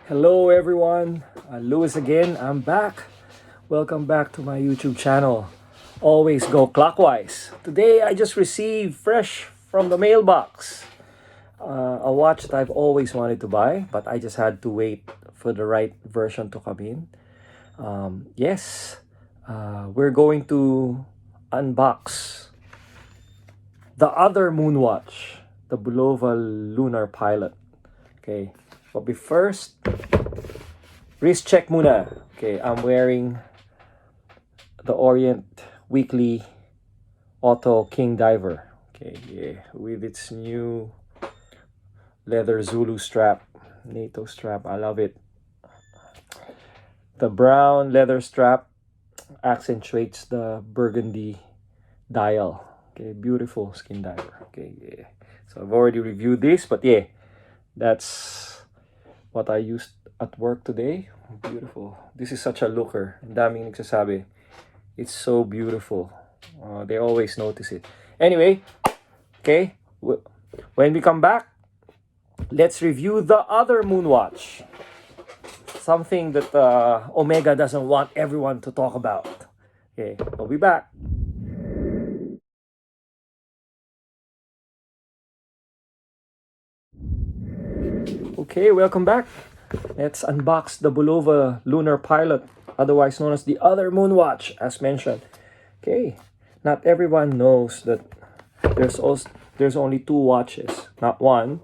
Hello everyone, Lewis again. I'm back. Welcome back to my YouTube channel. Always go clockwise. Today I just received fresh from the mailbox a watch that I've always wanted to buy, but I just had to wait for the right version to come in. Yes, we're going to unbox the other Moonwatch, the Bulova Lunar Pilot. Okay, but first, wrist check muna. Okay, I'm wearing the Orient Weekly Auto King Diver. Okay, yeah, with its new leather Zulu strap, NATO strap. I love it. The brown leather strap accentuates the burgundy dial. Okay, beautiful skin diver. Okay, yeah. So I've already reviewed this, but yeah, that's what I used at work today. Beautiful. This is such a looker. Ang daming nagsasabi. It's so beautiful. They always notice it. Anyway, okay, when we come back, let's review the other Moonwatch. Something that Omega doesn't want everyone to talk about. Okay, we'll be back. Okay, welcome back. Let's unbox the Bulova Lunar Pilot, otherwise known as the other Moonwatch, as mentioned. Okay, not everyone knows that there's only two watches, not one,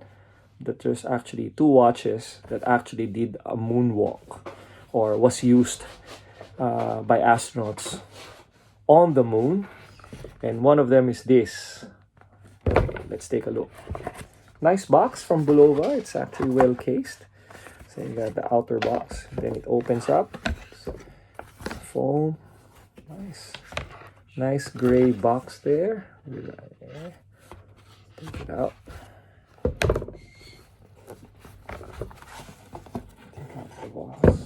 that there's actually two watches that actually did a moonwalk or was used by astronauts on the moon, and one of them is this. Let's take a look. Nice box from Bulova. It's actually well cased. So you got the outer box, then it opens up. Foam, nice gray box there. Take it out. Take out the box.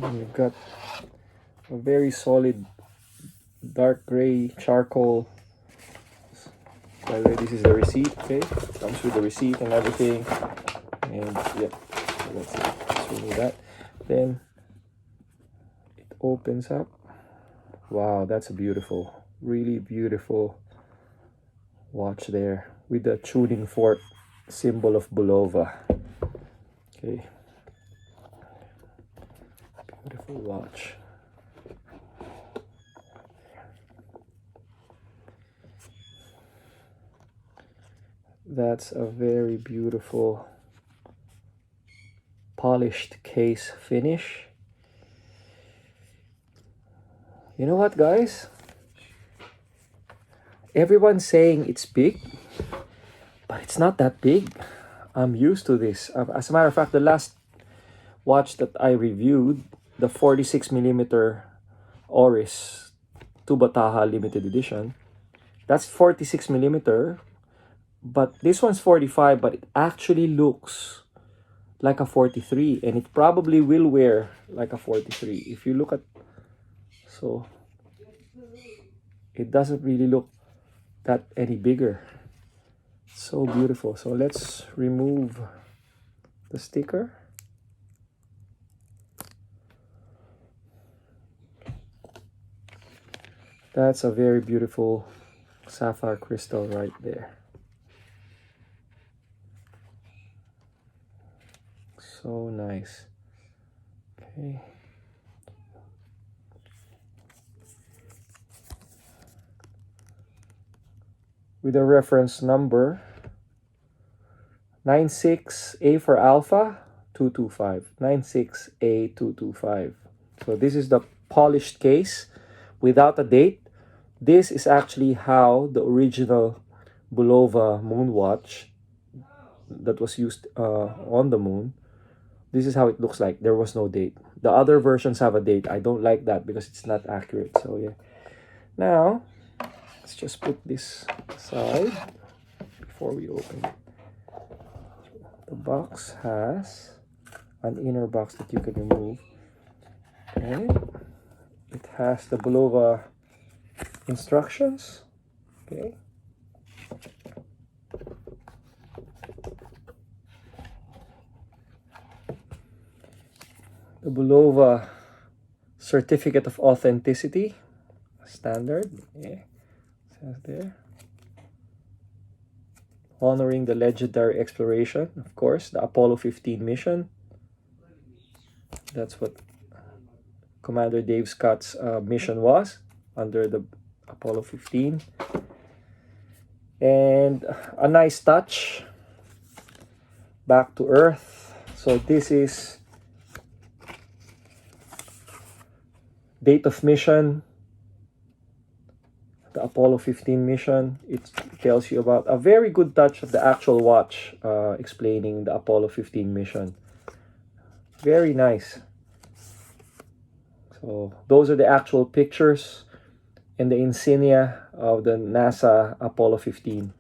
And you've got a very solid dark gray charcoal. By the way, this is the receipt. Okay, comes with the receipt and everything. And yep, so that's it. Just remove that. Then it opens up. Wow, that's a beautiful, really beautiful watch there with the tuning fork symbol of Bulova. Okay, beautiful watch. That's a very beautiful polished case finish. You know what, guys? Everyone's saying it's big, but it's not that big. I'm used to this. As a matter of fact, the last watch that I reviewed, the 46mm Oris Tubataha limited edition, that's 46mm, but this one's 45, but it actually looks like a 43, and it probably will wear like a 43 if you look at. So it doesn't really look that any bigger. So beautiful. So let's remove the sticker. That's a very beautiful sapphire crystal right there. So nice. Okay. With a reference number 96A for Alpha 225. 96A225. So this is the polished case without a date. This is actually how the original Bulova Moonwatch that was used on the moon, this is how it looks like. There was no date. The other versions have a date. I don't like that because it's not accurate. So yeah. Now, let's just put this aside before we open it. The box has an inner box that you can remove. And it has the Bulova instructions. Okay. The Bulova Certificate of Authenticity, standard, yeah, says there. Honoring the legendary exploration, of course, the Apollo 15 mission. That's what Commander Dave Scott's mission was under the Apollo 15. And a nice touch, back to Earth. So this is date of mission, the Apollo 15 mission. It tells you about a very good touch of the actual watch, explaining the Apollo 15 mission. Very nice. So those are the actual pictures and the insignia of the NASA Apollo 15.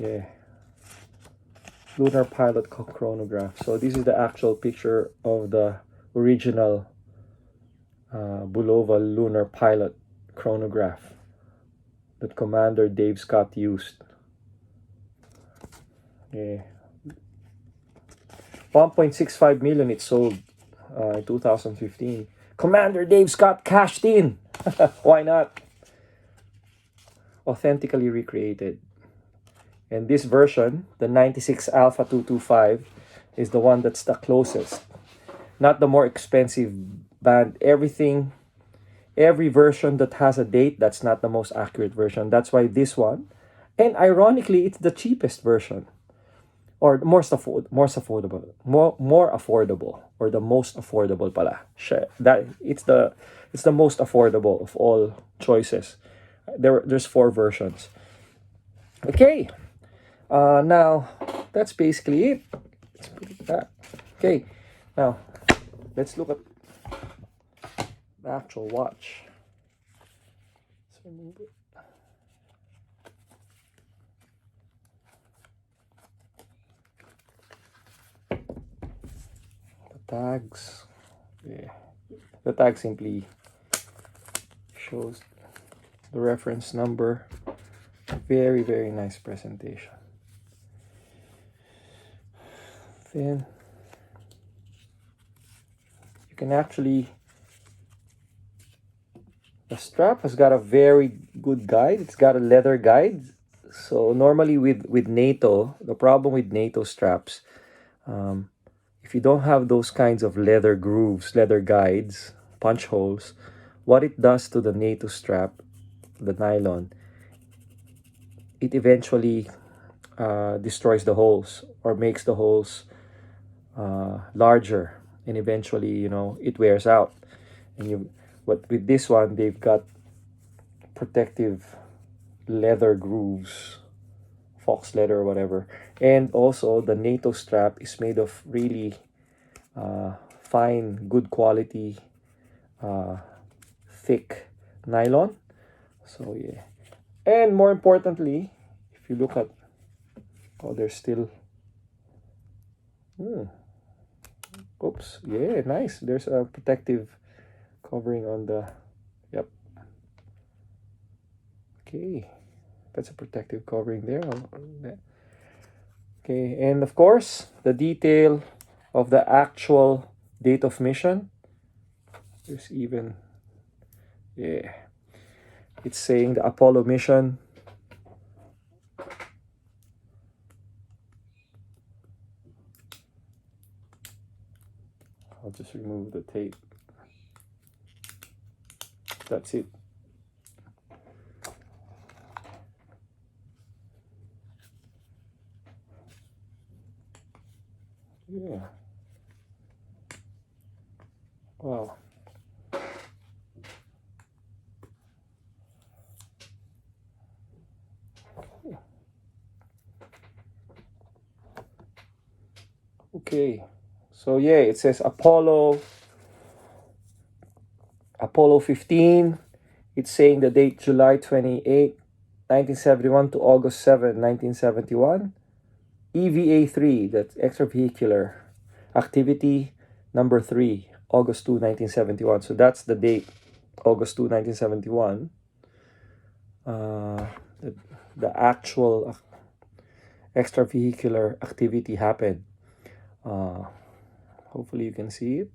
Yeah. Lunar pilot chronograph. So this is the actual picture of the original Bulova Lunar pilot chronograph that Commander Dave Scott used. Yeah. 1.65 million it sold in 2015. Commander Dave Scott cashed in. Why not? Authentically recreated. And this version, the 96 Alpha 225, is the one that's the closest. Not the more expensive band. Every version that has a date, that's not the most accurate version. That's why this one, and ironically, it's the cheapest version. Or more affordable, or the most affordable pala. That it's the most affordable of all choices. There's 4 versions. Okay, now that's basically it. Let's put it back. Okay, now let's look at the actual watch. So move it. Tags, yeah, the tag simply shows the reference number. Very, very nice presentation. Then you can actually, the strap has got a very good guide. It's got a leather guide. So normally with NATO, the problem with NATO straps, if you don't have those kinds of leather grooves, leather guides, punch holes, what it does to the NATO strap, the nylon, it eventually destroys the holes or makes the holes larger, and eventually, you know, it wears out. But with this one, they've got protective leather grooves, fox leather or whatever. And also the NATO strap is made of really fine, good quality, thick nylon. So yeah. And more importantly, if you look at, oh, there's still, oops, yeah, nice. There's a protective covering on the, yep. Okay, that's a protective covering there. Okay, and of course, the detail of the actual date of mission. There's even, yeah, it's saying the Apollo mission. I'll just remove the tape. That's it. Yeah. Wow. Okay. So yeah, it says Apollo 15. It's saying the date July 28, 1971 to August 7, 1971. EVA3, that's extravehicular activity number 3, August 2, 1971. So that's the date, August 2, 1971. The actual extravehicular activity happened. Hopefully you can see it.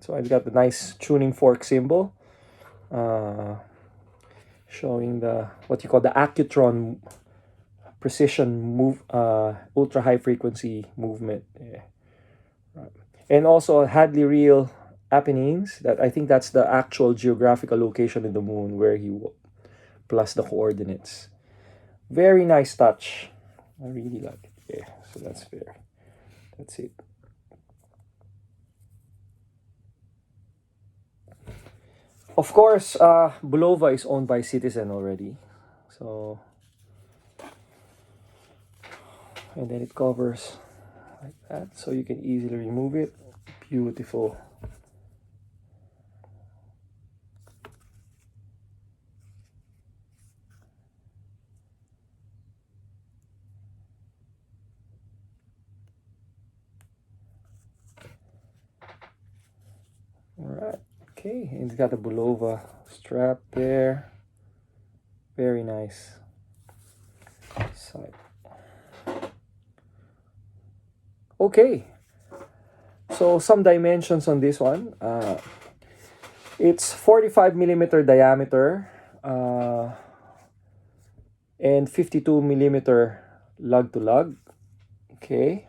So I've got the nice tuning fork symbol, showing the what you call the Accutron precision move, ultra high frequency movement. Yeah. Right. And also Hadley Real Apennines. That I think that's the actual geographical location in the moon where he plus the coordinates. Very nice touch. I really like it. Yeah. So that's fair. That's it. Of course, Bulova is owned by Citizen already. So, and then it covers like that, so you can easily remove it. Beautiful. All right. Okay, and it's got a Bulova strap there. Very nice. Side. Okay, so some dimensions on this one. It's 45 millimeter diameter and 52 millimeter lug to lug. Okay,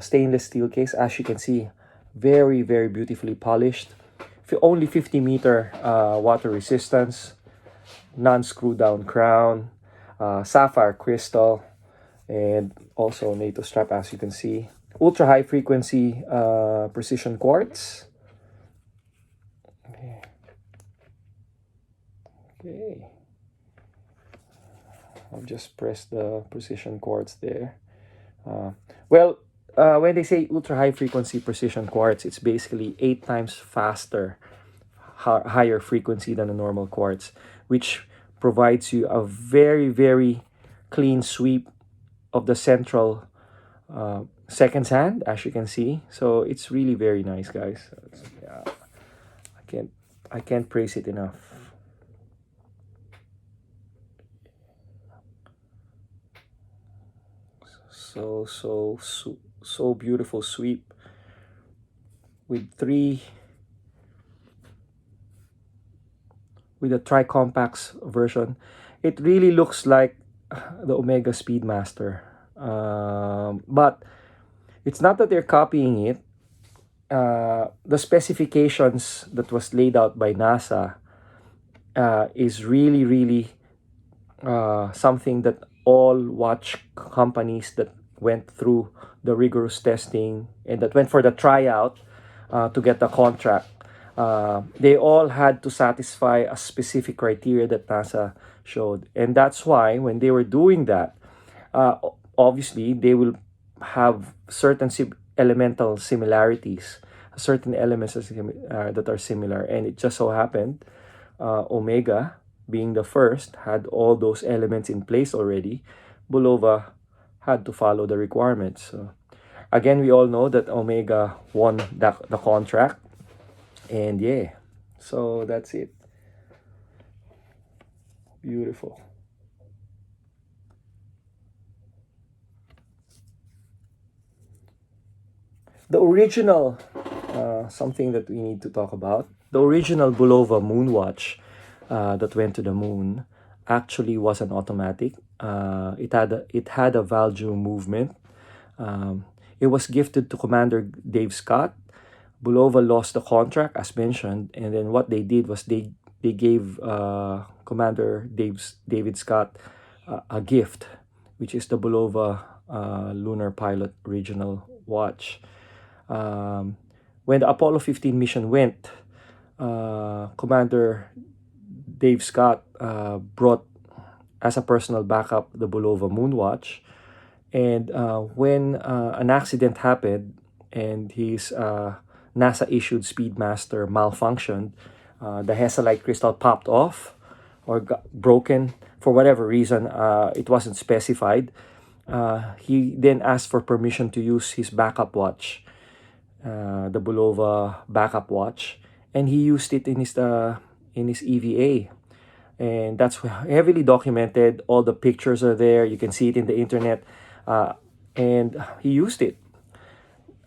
stainless steel case, as you can see, very beautifully polished. Only 50-meter water resistance, non-screw down crown, sapphire crystal, and also NATO strap, as you can see. Ultra high frequency precision quartz. Okay. I'll just press the precision quartz there. When they say ultra high frequency precision quartz, it's basically 8 times faster, higher frequency than a normal quartz, which provides you a very clean sweep of the central second sand, as you can see. So it's really very nice, guys. Yeah, I can't praise it enough. So beautiful sweep with a tri-compacts version. It really looks like the Omega Speedmaster, but it's not that they're copying it. The specifications that was laid out by NASA is really something that all watch companies that went through the rigorous testing and that went for the tryout to get the contract, they all had to satisfy a specific criteria that NASA showed. And that's why when they were doing that, obviously they will have certain elemental similarities, certain elements that are similar. And it just so happened Omega, being the first, had all those elements in place already. Bulova had to follow the requirements. So again, we all know that Omega won the contract. And yeah, so that's it. Beautiful. The original, something that we need to talk about, the original Bulova Moonwatch that went to the moon actually was an automatic. It had a valve movement. It was gifted to Commander Dave Scott. Bulova lost the contract, as mentioned, and then what they did was they gave Commander David Scott a gift, which is the Bulova Lunar Pilot Regional Watch. When the Apollo 15 mission went, Commander Dave Scott brought as a personal backup the Bulova Moonwatch. And when an accident happened and his NASA-issued Speedmaster malfunctioned, the Hesalite crystal popped off or got broken for whatever reason. It wasn't specified. He then asked for permission to use his backup watch, the Bulova backup watch, and he used it in his EVA. And that's heavily documented. All the pictures are there. You can see it in the internet. And he used it.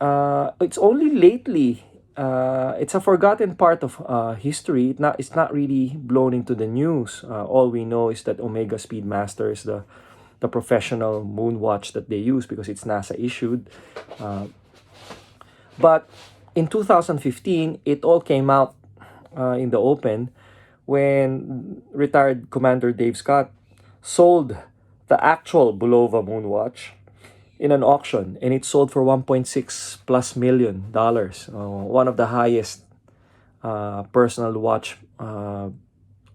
it's only lately. It's a forgotten part of history. It's not really blown into the news. All we know is that Omega Speedmaster is the professional Moonwatch that they use because it's NASA issued. But in 2015, it all came out in the open when retired Commander Dave Scott sold the actual Bulova Moonwatch in an auction, and it sold for 1.6 plus million dollars. One of the highest personal watch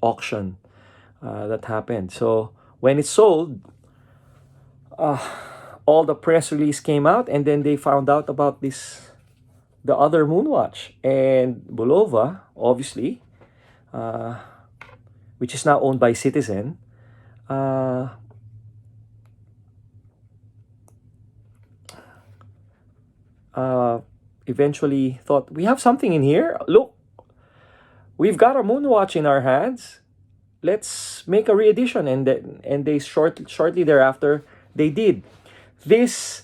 auction that happened. So when it sold, all the press release came out, and then they found out about the other Moonwatch, and Bulova, obviously, which is now owned by Citizen, uh, eventually thought, we have something in here. Look, we've got a Moonwatch in our hands. Let's make a re-edition, and they shortly thereafter they did. This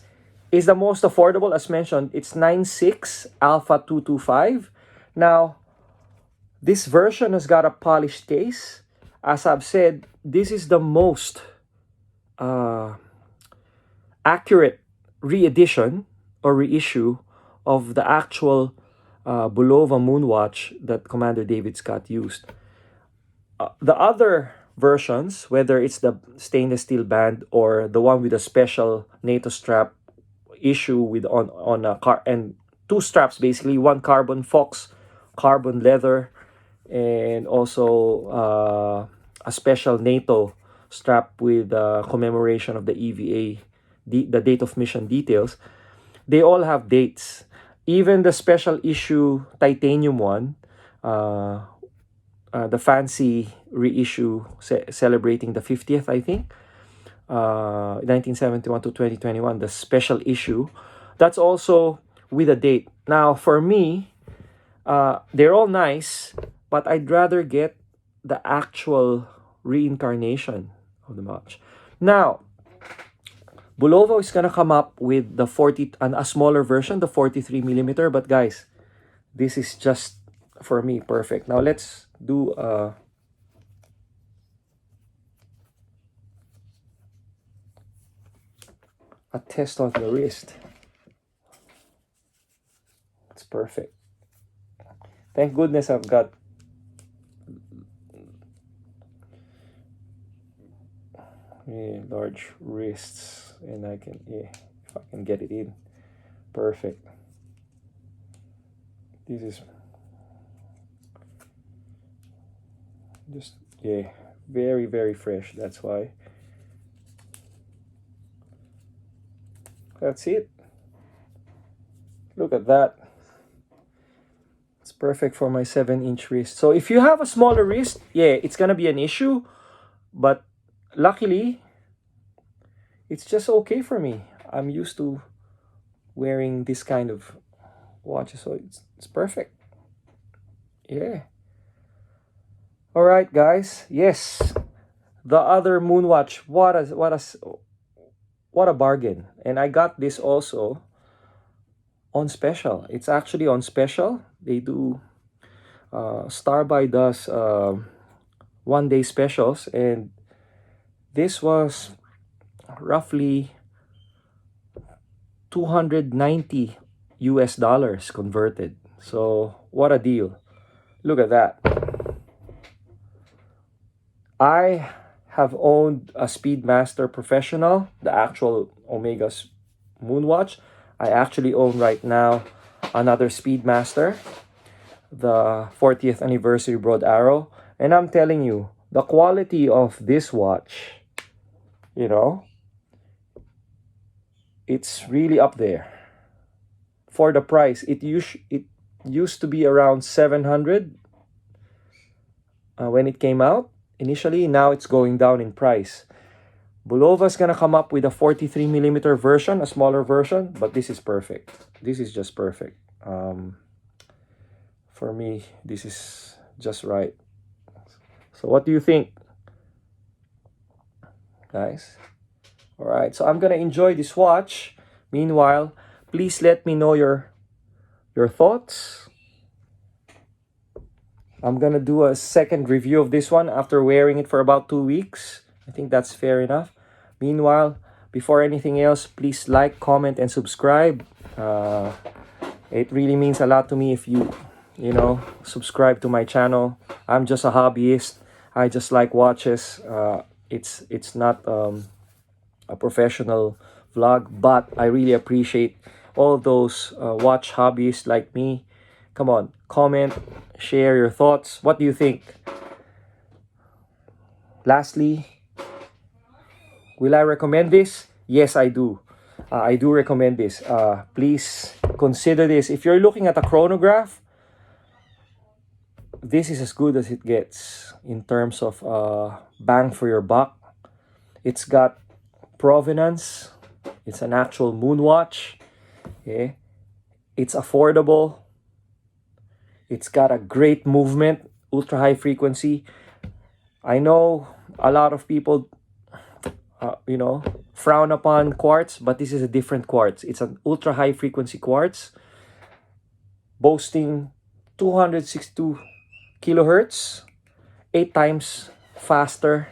is the most affordable, as mentioned. It's 96 Alpha 225. Now, this version has got a polished case. As I've said, this is the most accurate re-edition or reissue of the actual Bulova Moonwatch that Commander David Scott used. The other versions, whether it's the stainless steel band or the one with a special NATO strap issue with on a car, and two straps basically, one carbon fox, carbon leather, and also a special NATO strap with commemoration of the EVA, the date of mission details. They all have dates. Even the special issue titanium one, the fancy reissue celebrating the 50th, I think, 1971 to 2021, the special issue, that's also with a date. Now, for me, they're all nice, but I'd rather get the actual reincarnation of the watch. Now, Bulova is gonna come up with the a smaller version, the 43 millimeter. But guys, this is just for me perfect. Now let's do a test on the wrist. It's perfect. Thank goodness I've got large wrists, and I can, if I can get it in, perfect. This is just, very, very fresh. That's why. That's it. Look at that. It's perfect for my 7-inch wrist. So if you have a smaller wrist, it's gonna be an issue, but luckily it's just okay for me. I'm used to wearing this kind of watches, so it's perfect. All right, guys. Yes, the other Moonwatch. What a bargain! And I got this also on special. It's actually on special. They do. Starbuy does 1-day specials, and this was roughly $290 US converted. So what a deal. Look at that. I have owned a Speedmaster Professional, the actual Omega's Moonwatch. I actually own right now another Speedmaster, the 40th anniversary Broad Arrow. And I'm telling you, the quality of this watch, it's really up there. For the price, it used to be around 700 when it came out initially. Now it's going down in price. Bulova's gonna come up with a 43 millimeter version, a smaller version, but this is perfect. This is just perfect. For me, this is just right. So what do you think, guys? All right, so I'm gonna enjoy this watch. Meanwhile, please Please let me know your thoughts. I'm gonna do a second review of this one after wearing it for about 2 weeks. I think that's fair enough. Meanwhile, before anything else, please like, comment, and subscribe. It really means a lot to me if you subscribe to my channel. I'm just a hobbyist. I just like watches. It's not a professional vlog, but I really appreciate all those watch hobbyists like me. Come on, comment, share your thoughts. What do you think? Lastly, will I recommend this? Yes, I do. I do recommend this. Please consider this. If you're looking at a chronograph, this is as good as it gets in terms of bang for your buck. It's got provenance. It's an actual Moonwatch. Okay? It's affordable. It's got a great movement, ultra high frequency. I know a lot of people frown upon quartz, but this is a different quartz. It's an ultra high frequency quartz boasting 262 kilohertz, 8 times faster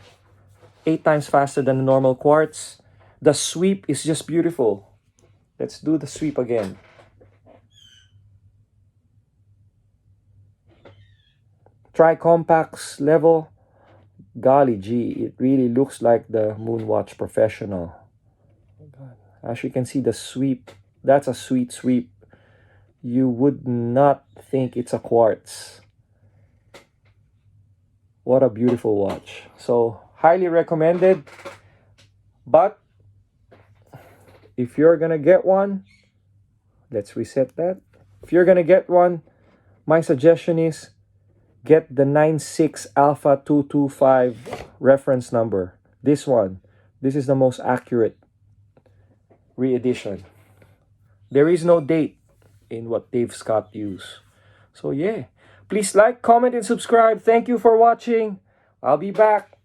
than the normal quartz. The sweep is just beautiful. Let's do the sweep again. Tri-compacts level. Golly gee, it really looks like the Moonwatch Professional. As you can see, the sweep, that's a sweet sweep. You would not think it's a quartz. What a beautiful watch. So, highly recommended. But, if you're gonna get one, let's reset that. If you're gonna get one, my suggestion is get the 96 Alpha 225 reference number. This one. This is the most accurate re-edition. There is no date in what Dave Scott used. So yeah. Please like, comment, and subscribe. Thank you for watching. I'll be back.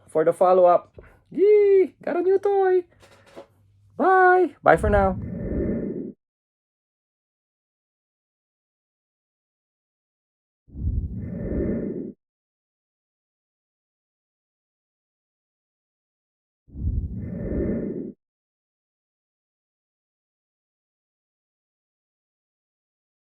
For the follow-up. Yee! Got a new toy. Bye. Bye for now.